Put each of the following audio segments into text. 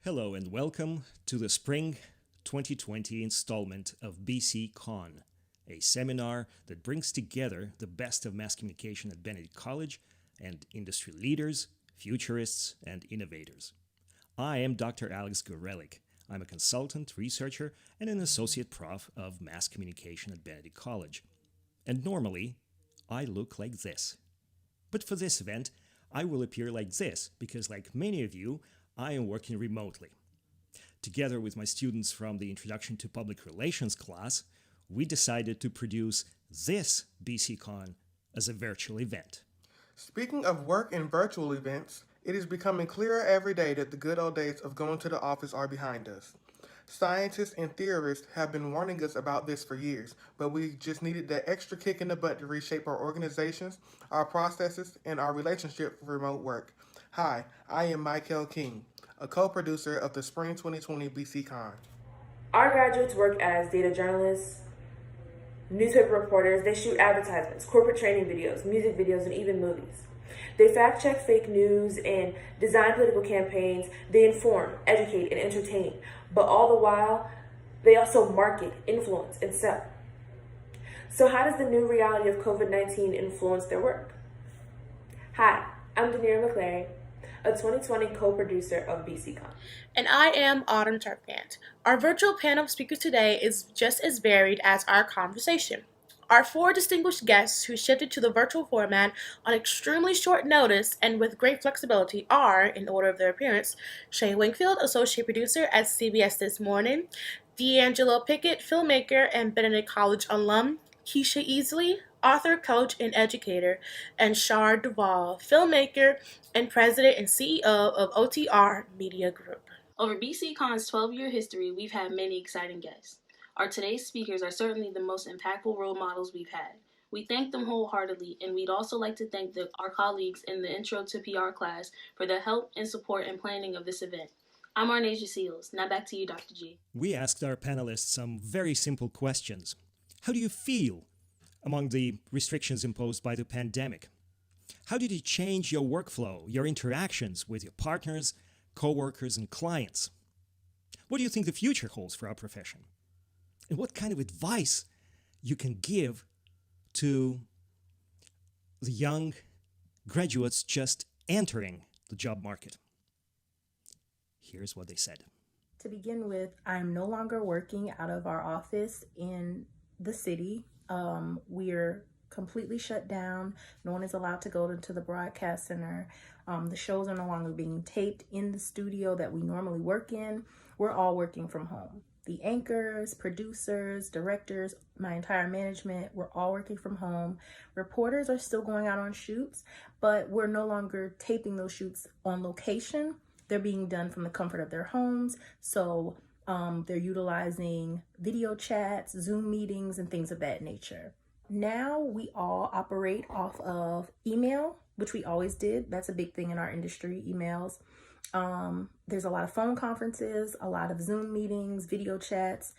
Hello and welcome to the Spring 2020 installment of BC Con, a seminar that brings together the best of mass communication at Benedict College and industry leaders, futurists, and innovators. I am Dr. Alex Gorelik. I'm a consultant, researcher, and an associate prof of mass communication at Benedict College. And normally, I look like this. But for this event, I will appear like this because, like many of you, I am working remotely. Together with my students from the Introduction to Public Relations class, we decided to produce this BCCon as a virtual event. Speaking of work and virtual events, it is becoming clearer every day that the good old days of going to the office are behind us. Scientists and theorists have been warning us about this for years, but we just needed that extra kick in the butt to reshape our organizations, our processes, and our relationship with remote work. Hi, I am Michael King, a co-producer of the Spring 2020 BCCon. Our graduates work as data journalists, newspaper reporters. They shoot advertisements, corporate training videos, music videos, and even movies. They fact check fake news and design political campaigns. They inform, educate, and entertain. But all the while, they also market, influence, and sell. So how does the new reality of COVID-19 influence their work? Hi, I'm Danira McClary, a 2020 co-producer of BCCon. And I am Autumn Turpant. Our virtual panel of speakers today is just as varied as our conversation. Our four distinguished guests who shifted to the virtual format on extremely short notice and with great flexibility are, in order of their appearance, Shay Wingfield, associate producer at CBS This Morning, D'Angelo Pickett, filmmaker and Benedict College alum, Keisha Easley, author, coach, and educator, and Shar Duvall, filmmaker and president and CEO of OTR Media Group. Over BCCon's 12-year history, we've had many exciting guests. Our today's speakers are certainly the most impactful role models we've had. We thank them wholeheartedly, and we'd also like to thank our colleagues in the Intro to PR class for their help and support and planning of this event. I'm Arnasia Seals. Now back to you, Dr. G. We asked our panelists some very simple questions. How do you feel among the restrictions imposed by the pandemic? How did it change your workflow, your interactions with your partners, co-workers, and clients? What do you think the future holds for our profession? And what kind of advice you can give to the young graduates just entering the job market? Here's what they said. To begin with, I'm no longer working out of our office in the city. We're completely shut down. No one is allowed to go into the broadcast center. The shows are no longer being taped in the studio that we normally work in. We're all working from home. The anchors, producers, directors, my entire management, we're all working from home. Reporters are still going out on shoots, but we're no longer taping those shoots on location. They're being done from the comfort of their homes. So they're utilizing video chats, Zoom meetings, and things of that nature. Now we all operate off of email, which we always did. That's a big thing in our industry, emails. There's a lot of phone conferences, a lot of Zoom meetings, video chats.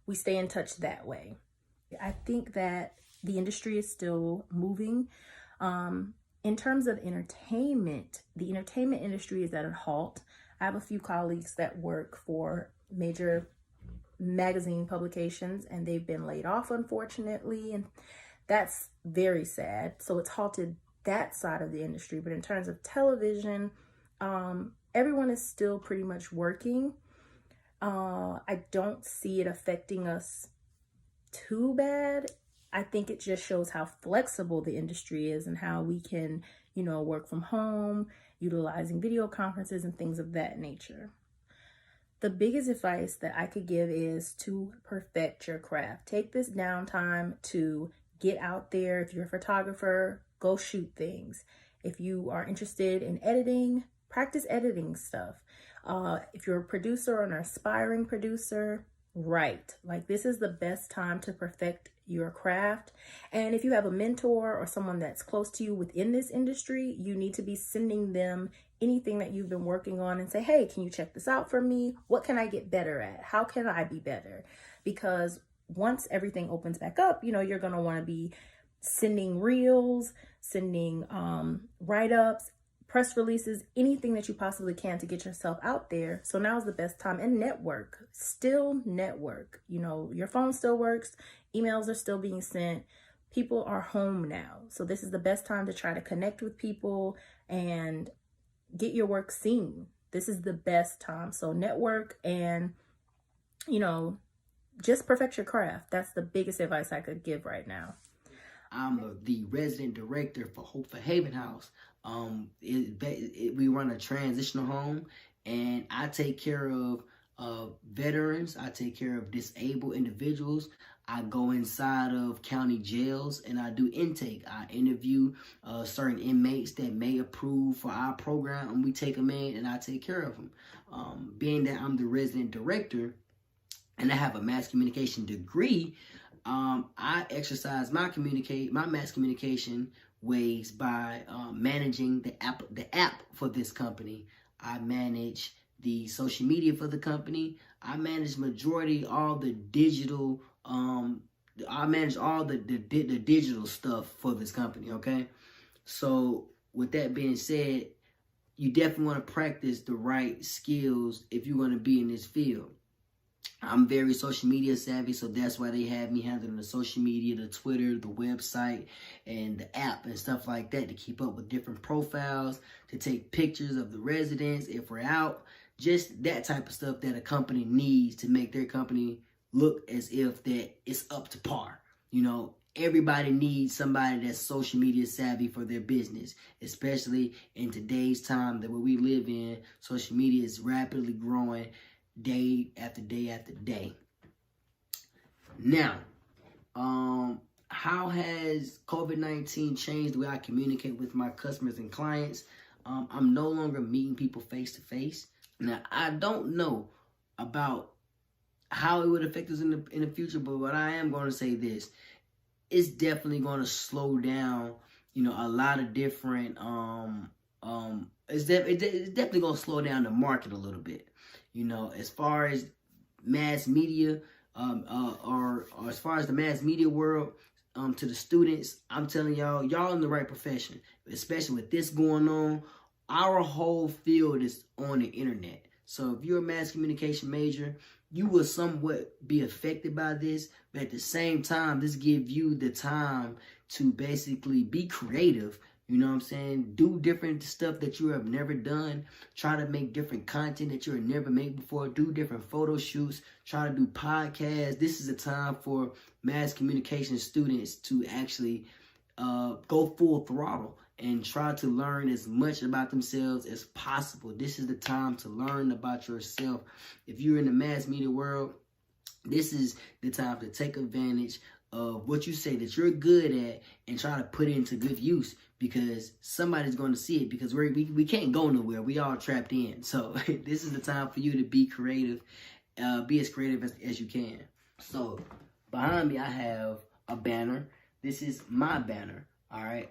We stay in touch that way. I think that the industry is still moving. In terms of entertainment, the entertainment industry is at a halt. I have a few colleagues that work for major magazine publications and they've been laid off, unfortunately, and that's very sad. So it's halted that side of the industry. But in terms of television, everyone is still pretty much working. I don't see it affecting us too bad. I think it just shows how flexible the industry is and how we can, work from home, utilizing video conferences and things of that nature. The biggest advice that I could give is to perfect your craft. Take this downtime to get out there. If you're a photographer, go shoot things. If you are interested in editing, practice editing stuff. If you're a producer or an aspiring producer, write. This is the best time to perfect your craft. And if you have a mentor or someone that's close to you within this industry, you need to be sending them anything that you've been working on and say, hey, can you check this out for me? What can I get better at? How can I be better? Because once everything opens back up, you're going to want to be sending reels, sending write-ups, press releases, anything that you possibly can to get yourself out there. So now is the best time. And network, still network. You know, your phone still works, emails are still being sent. People are home now. So this is the best time to try to connect with people and get your work seen. This is the best time. So network and, you know, just perfect your craft. That's the biggest advice I could give right now. I'm the resident director for Hope for Haven House. We run a transitional home, and I take care of veterans. I take care of disabled individuals. I go inside of county jails and I do intake. I interview certain inmates that may approve for our program, and we take them in and I take care of them. Being that I'm the resident director and I have a mass communication degree, I exercise my mass communication ways by managing the app for this company. I manage the social media for the company. I manage majority all the digital. I manage all the digital stuff for this company. Okay, so with that being said, you definitely want to practice the right skills if you want to be in this field. I'm very social media savvy, so that's why they have me handling the social media, the Twitter, the website, and the app and stuff like that to keep up with different profiles, to take pictures of the residents if we're out, just that type of stuff that a company needs to make their company look as if that it's up to par. You know, everybody needs somebody that's social media savvy for their business, especially in today's time that we live in. Social media is rapidly growing day after day after day. Now, how has COVID-19 changed the way I communicate with my customers and clients? I'm no longer meeting people face to face. Now, I don't know about how it would affect us in the future, but what I am going to say this, it's definitely going to slow down, you know, a lot of different, it's definitely going to slow down the market a little bit. You know, as far as mass media, or as far as the mass media world, to the students, I'm telling y'all in the right profession, especially with this going on. Our whole field is on the internet. So if you're a mass communication major, you will somewhat be affected by this, but at the same time, this gives you the time to basically be creative. You know what I'm saying? Do different stuff that you have never done. Try to make different content that you have never made before. Do different photo shoots. Try to do podcasts. This is a time for mass communication students to actually go full throttle and try to learn as much about themselves as possible. This is the time to learn about yourself. If you're in the mass media world, this is the time to take advantage of what you say that you're good at and try to put it into good use, because somebody's going to see it, because we can't go nowhere. We all trapped in. So this is the time for you to be creative, be as creative as you can. So behind me, I have a banner. This is my banner. All right.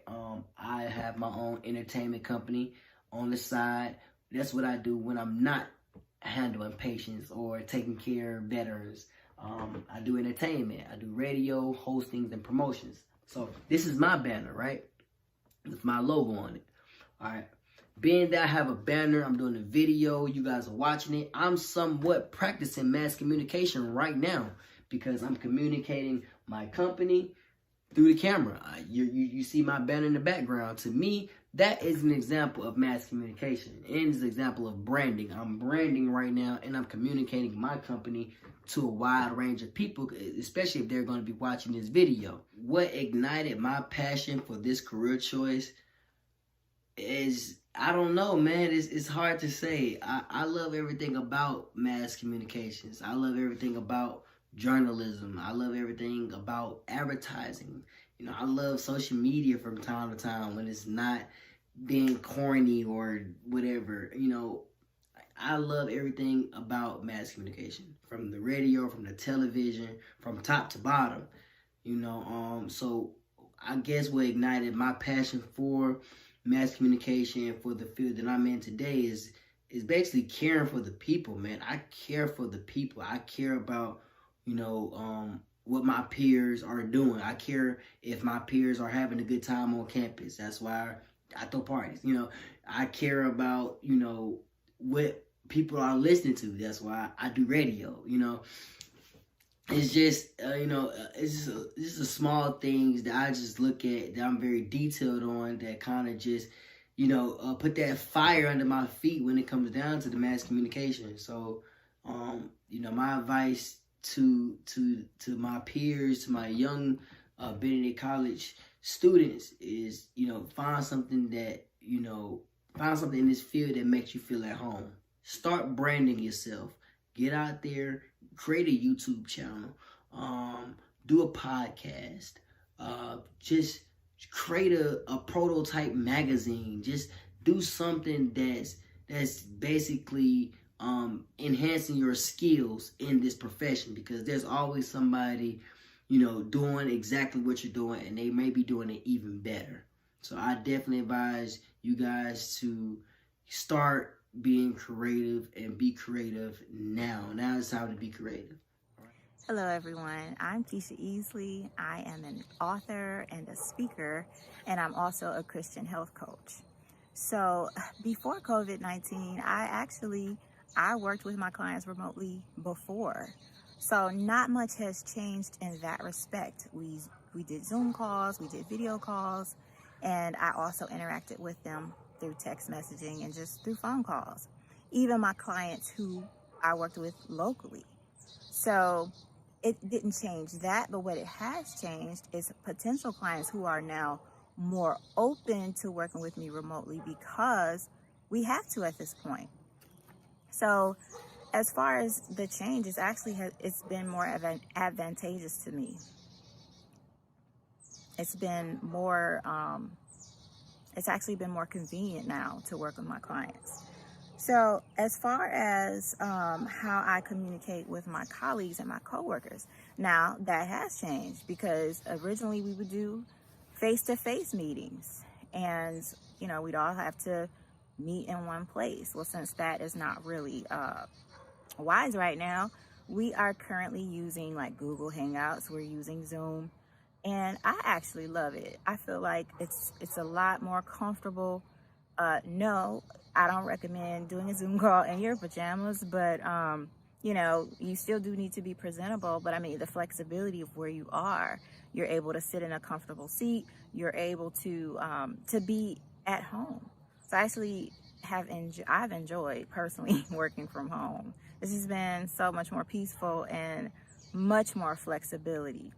I have my own entertainment company on the side. That's what I do when I'm not handling patients or taking care of veterans. I do entertainment. I do radio, hostings, and promotions. So this is my banner, right? With my logo on it. All right. Being that I have a banner, I'm doing a video, you guys are watching it, I'm somewhat practicing mass communication right now, because I'm communicating my company through the camera. You see my banner in the background. To me, that is an example of mass communication, and it's an example of branding. I'm branding right now, and I'm communicating my company to a wide range of people, especially if they're going to be watching this video. What ignited my passion for this career choice is, I don't know, man. It's hard to say. I love everything about mass communications. I love everything about journalism. I love everything about advertising. You know, I love social media from time to time when it's not being corny or whatever. You know, I love everything about mass communication, from the radio, from the television, from top to bottom. You know, so I guess what ignited my passion for mass communication, for the field that I'm in today, is basically caring for the people, man. I care for the people. I care about, you know, what my peers are doing. I care if my peers are having a good time on campus. That's why I throw parties. You know, I care about, what people are listening to. That's why I do radio, It's just, it's just a small things that I just look at that I'm very detailed on that kind of just, put that fire under my feet when it comes down to the mass communication. So, my advice to my peers, to my young Benedict College students is, find something in this field that makes you feel at home. Start branding yourself. Get out there, create a YouTube channel, do a podcast, just create a prototype magazine. Just do something that's basically enhancing your skills in this profession, because there's always somebody, doing exactly what you're doing, and they may be doing it even better. So I definitely advise you guys to start being creative and be creative now. Now it's time to be creative. Hello everyone, I'm Keisha Easley. I am an author and a speaker, and I'm also a Christian health coach. So before COVID-19, I worked with my clients remotely before. So not much has changed in that respect. We did Zoom calls, we did video calls, and I also interacted with them through text messaging and just through phone calls. Even my clients who I worked with locally. So it didn't change that, but what it has changed is potential clients who are now more open to working with me remotely because we have to at this point. So as far as the change, it's been more advantageous to me. It's actually been more convenient now to work with my clients. So as far as how I communicate with my colleagues and my coworkers, now that has changed, because originally we would do face-to-face meetings, and we'd all have to meet in one place. Well, since that is not really wise right now, we are currently using like Google Hangouts. We're using Zoom, and I actually love it. I feel like it's a lot more comfortable. No, I don't recommend doing a Zoom call in your pajamas, but you still do need to be presentable. But I mean, the flexibility of where you are, you're able to sit in a comfortable seat. You're able to be at home. So I actually I've enjoyed personally working from home. This has been so much more peaceful and much more flexibility.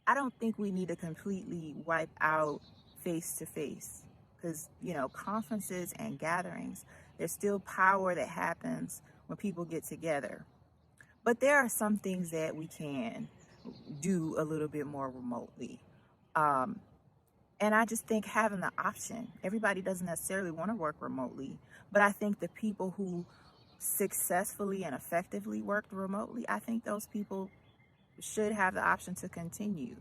I don't think we need to completely wipe out face-to-face, because, conferences and gatherings, there's still power that happens when people get together. But there are some things that we can do a little bit more remotely. And I just think having the option, everybody doesn't necessarily want to work remotely, but I think the people who successfully and effectively worked remotely, I think those people should have the option to continue.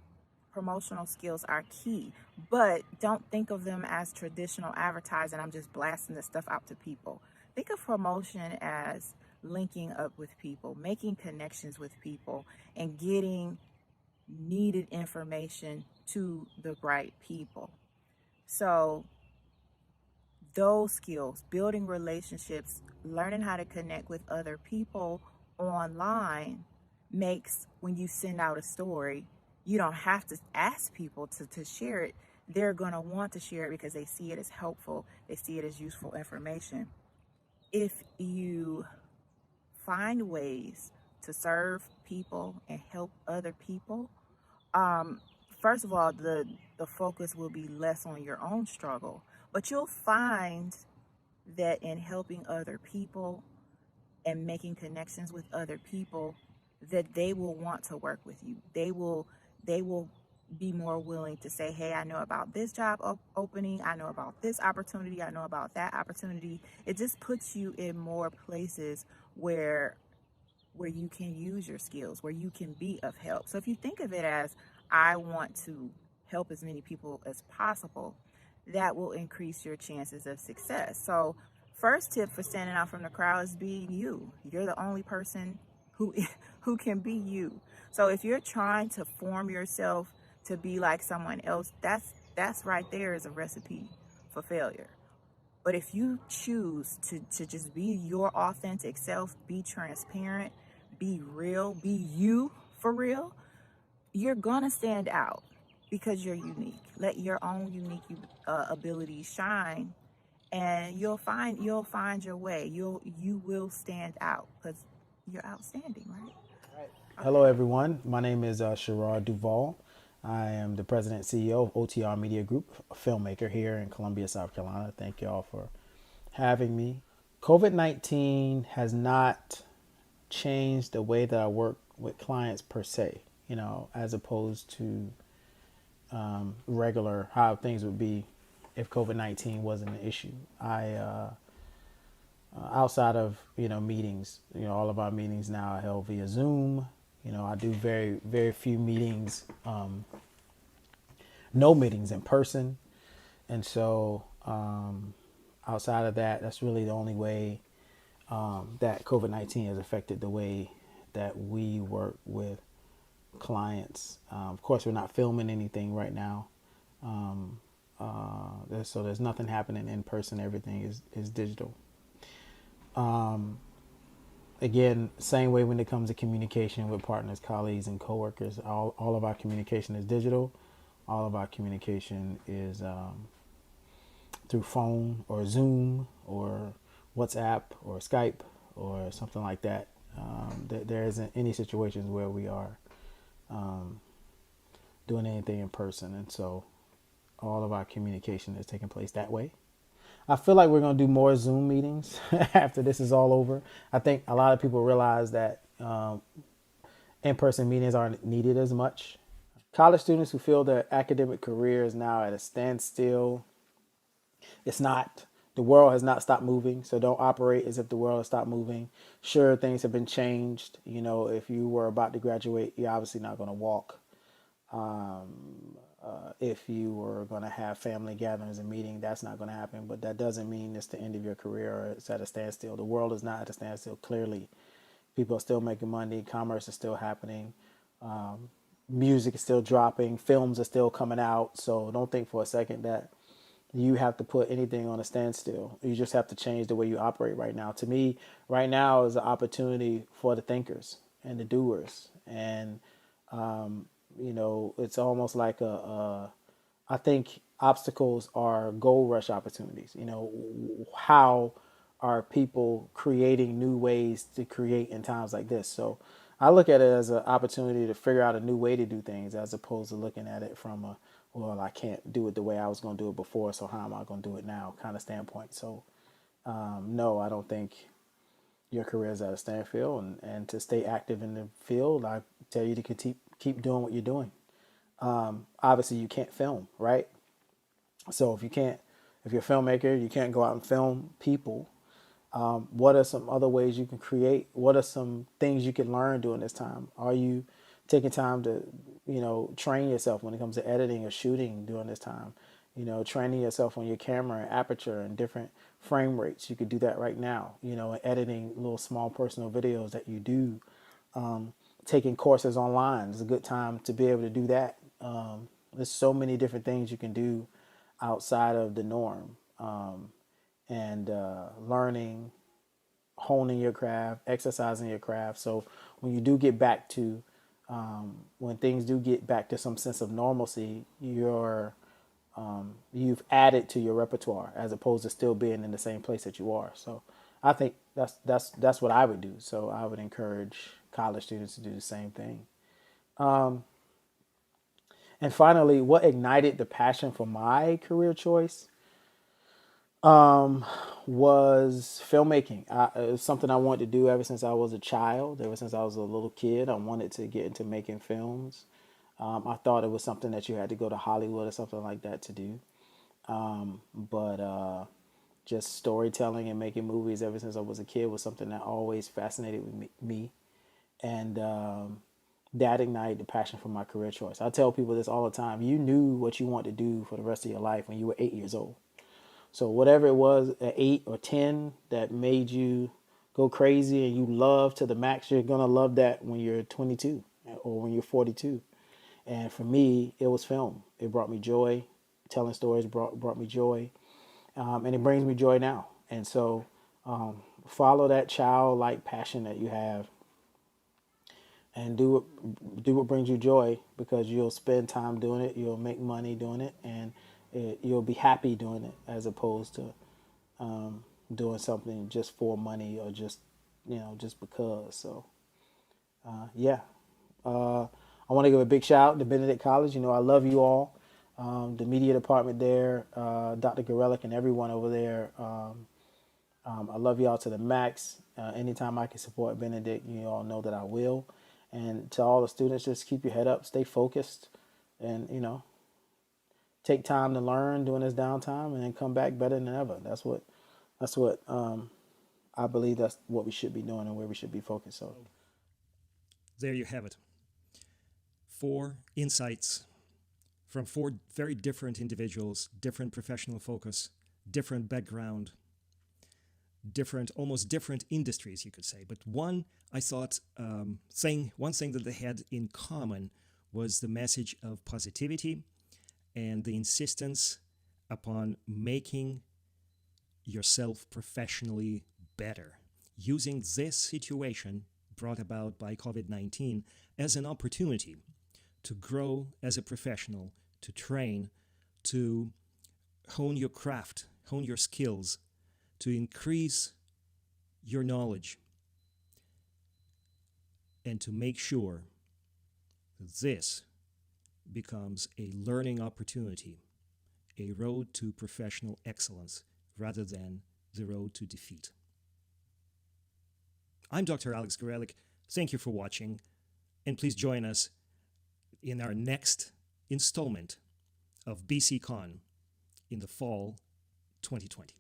Promotional skills are key, but don't think of them as traditional advertising. I'm just blasting this stuff out to people. Think of promotion as linking up with people, making connections with people, and getting needed information to the right people. So those skills, building relationships, learning how to connect with other people online, makes, when you send out a story, you don't have to ask people to share it. They're going to want to share it because they see it as helpful. They see it as useful information. If you find ways to serve people and help other people, first of all, the focus will be less on your own struggle, but you'll find that in helping other people and making connections with other people, that they will want to work with you. They will be more willing to say, hey, I know about this job opening, I know about this opportunity, I know about that opportunity. It just puts you in more places where you can use your skills, where you can be of help. So if you think of it as, I want to help as many people as possible, that will increase your chances of success. So first tip for standing out from the crowd is being you. You're the only person who can be you. So if you're trying to form yourself to be like someone else, that's right there is a recipe for failure. But if you choose to just be your authentic self, be transparent, be real, be you for real, you're gonna stand out because you're unique. Let your own unique abilities shine, and you'll find your way. You will stand out because you're outstanding, right? Hello, everyone. My name is Sherrod Duvall. I am the president and CEO of OTR Media Group, a filmmaker here in Columbia, South Carolina. Thank you all for having me. COVID-19 has not changed the way that I work with clients per se, as opposed to regular how things would be if COVID-19 wasn't an issue. Outside of meetings, all of our meetings now are held via Zoom. I do very, very few meetings, no meetings in person. And so outside of that, that's really the only way that COVID-19 has affected the way that we work with clients. Of course, we're not filming anything right now. So there's nothing happening in person. Everything is digital. Again, same way when it comes to communication with partners, colleagues, and coworkers. All of our communication is digital. All of our communication is through phone or Zoom or WhatsApp or Skype or something like that. There isn't any situations where we are doing anything in person. And so all of our communication is taking place that way. I feel like we're going to do more Zoom meetings after this is all over. I think a lot of people realize that in-person meetings aren't needed as much. College students who feel their academic career is now at a standstill. It's not. The world has not stopped moving, so don't operate as if the world has stopped moving. Sure, things have been changed. If you were about to graduate, you're obviously not going to walk. If you were going to have family gatherings and meetings, that's not going to happen. But that doesn't mean it's the end of your career or it's at a standstill. The world is not at a standstill, clearly. People are still making money. Commerce is still happening. Music is still dropping. Films are still coming out. So don't think for a second that you have to put anything on a standstill. You just have to change the way you operate right now. To me, right now is an opportunity for the thinkers and the doers. And it's almost like I think obstacles are gold rush opportunities. How are people creating new ways to create in times like this? So I look at it as an opportunity to figure out a new way to do things as opposed to looking at it from I can't do it the way I was going to do it before, so how am I going to do it now kind of standpoint. So no, I don't think your career is at a standstill, and to stay active in the field, I tell you to keep doing what you're doing. Obviously you can't film, right? So if you're a filmmaker, you can't go out and film people. What are some other ways you can create? What are some things you can learn during this time? Are you taking time to, train yourself when it comes to editing or shooting during this time? Training yourself on your camera and aperture and different frame rates. You could do that right now, and editing little small personal videos that you do. Taking courses online is a good time to be able to do that. There's so many different things you can do outside of the norm, and learning, honing your craft, exercising your craft. So when you do get back to, when things do get back to some sense of normalcy, you've added to your repertoire as opposed to still being in the same place that you are. So I think that's what I would do. So I would encourage college students to do the same thing. And finally, what ignited the passion for my career choice was filmmaking. It was something I wanted to do ever since I was a child. Ever since I was a little kid, I wanted to get into making films. I thought it was something that you had to go to Hollywood or something like that to do. But just storytelling and making movies ever since I was a kid was something that always fascinated with me. And that ignited the passion for my career choice. I tell people this all the time. You knew what you want to do for the rest of your life when you were 8 years old. So whatever it was at 8 or 10 that made you go crazy and you love to the max, you're going to love that when you're 22 or when you're 42. And for me, it was film. It brought me joy. Telling stories brought me joy. and it brings me joy now. And so follow that childlike passion that you have, and do what brings you joy, because you'll spend time doing it, you'll make money doing it, and you'll be happy doing it, as opposed to doing something just for money, or just just because. So yeah. I want to give a big shout out to Benedict College. I love you all. The media department there, Dr. Gorelick and everyone over there. I love y'all to the max. Anytime I can support Benedict, you all know that I will. And to all the students, just keep your head up, stay focused, and take time to learn during this downtime, and then come back better than ever. That's what I believe that's what we should be doing and where we should be focused on. There you have it. 4 insights from 4 very different individuals, different professional focus, different background, almost different industries, you could say. But one, I thought, one thing that they had in common was the message of positivity and the insistence upon making yourself professionally better, using this situation brought about by COVID-19 as an opportunity to grow as a professional, to train, to hone your craft, hone your skills, to increase your knowledge, and to make sure that this becomes a learning opportunity, a road to professional excellence rather than the road to defeat. I'm Dr. Alex Gorelick. Thank you for watching, and please join us in our next installment of BCCon in the fall 2020.